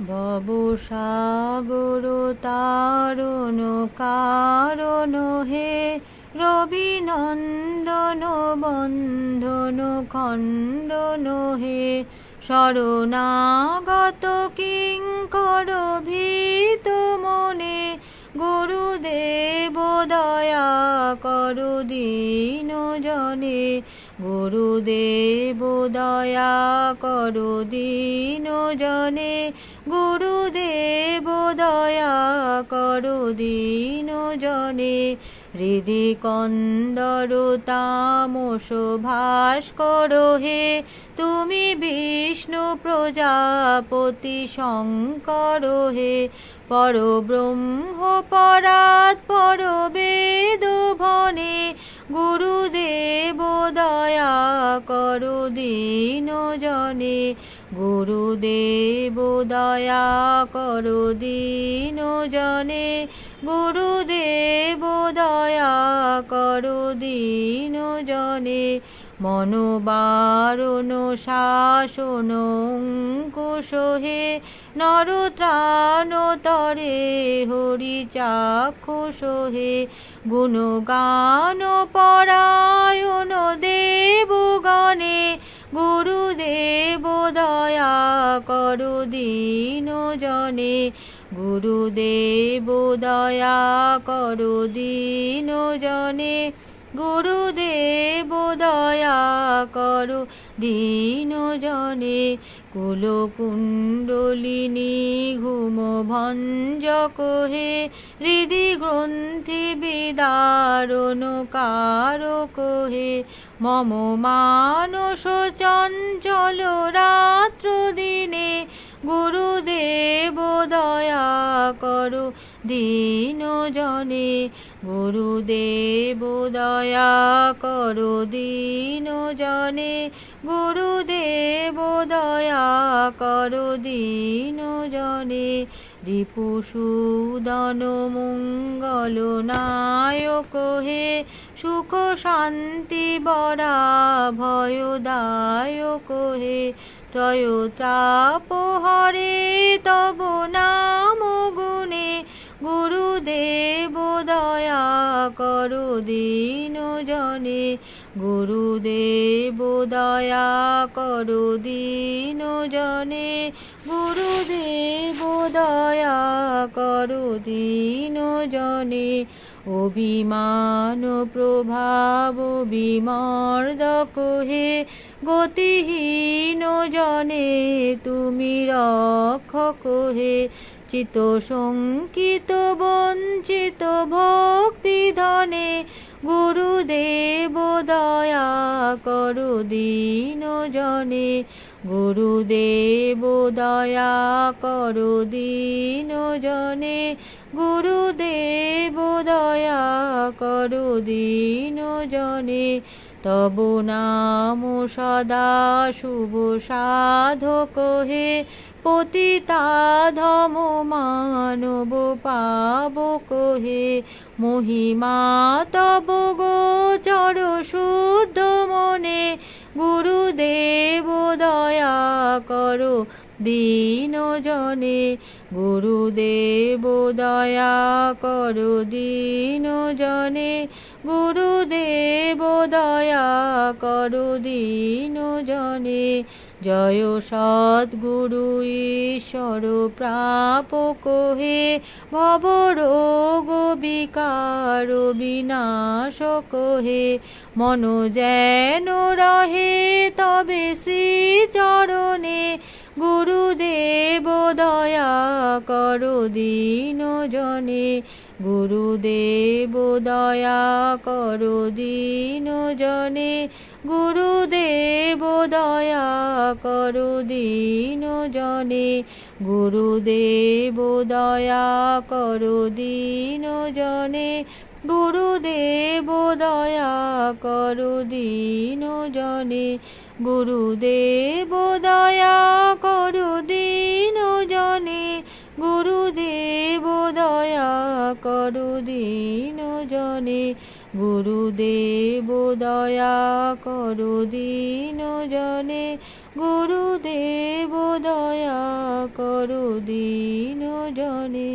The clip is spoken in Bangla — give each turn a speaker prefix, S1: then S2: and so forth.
S1: ভবসাগর তারণ কারণ হে, রবিনন্দন বন্ধন খণ্ডন হে, শরণাগত কিঙ্কর ভীত মনে, গুরুদেব দয়া করো দীন জনে, গুরুদেব দয়া করো দীন জনে, গুরুদেব দয়া করো দীন জনে। হৃদি কন্দর তামস ভাস্কর হে, তুমি বিষ্ণু প্রজাপতি শঙ্কর হে, পরব্রহ্ম পরাৎপর বেদ ভনে, গুরুদেব দয়া করো দীন জনে, গুরুদেব দয়া করো দীন জনে, গুরুদেব দয়া করো দীন জনে। মনোবারণ শাসন অঙ্কুশ হে, নরত্রাণ তরে হরি চাক্ষুষ হে, গুণগান পরায়ণ দেবগণে, গুরুদেব দয়া করো দীন জনে, গুরুদেব দয়া করো দীন জনে, গুরুদেব দয়া করো দীন জনে। কুলকুণ্ডলিনী ঘুম ভঞ্জক হে, হৃদি গ্রন্থি বিদারণ কারক হে, মম মানস চঞ্চল রাত্র দিনে, গুরুদেব দয়া করো দীন জনে, গুরুদেব দয়া করো দীন জনে, গুরুদেব দয়া করো দীন জনে। রিপুসূদন মঙ্গল নায়ক হে, সুখ শান্তি বরা ভয়দায়ক হে, ত্রয়োতাপ হরে তব নাম গুণে, গুরুদেব দয়া করো দীন জনে, গুরুদেব দয়া করো দীন জনে, গুরুদেব দয়া করো দীন জনে। অভিমান প্রভাব বিমর্দক হে, গতিহীন জনে তুমি রক্ষক হে, চিত শঙ্কিত বঞ্চিত ভক্তি ধনে, গুরুদেব দয়া করো দীন জনে, গুরুদেব দয়া করো দীন জনে, গুরুদেব দয়া করো দীন জনে। তব নাম সদা শুভ সাধক হে, পতিতাধম মানব পাবক হে, মহিমা তব গোচর শুদ্ধ মনে, গুরুদেব দয়া করো দীন জনে, গুরুদেব দয়া করো দীন জনে, গুরুদেব দয়া করো দীন জনে। জয় সদ্গুরু ঈশ্বর প্রাপক হে, ভবরোগ বিকার বিনাশক হে, মন যেন রহে তবে শ্রীচরণে, গুরুদেব দয়া করো দীন জনে, গুরুদেব দয়া করো দীন জনে, গুরুদেব দয়া করো দীন জনে, গুরুদেব দয়া করো দীন জনে, গুরুদেব দয়া করো দীন জনে, গুরুদেব দয়া করো দীন জনে, গুরুদেব দয়া করো দীন জনে, গুরুদেব দয়া করো দীন জনে, গুরুদেব দয়া করো দীন জনে।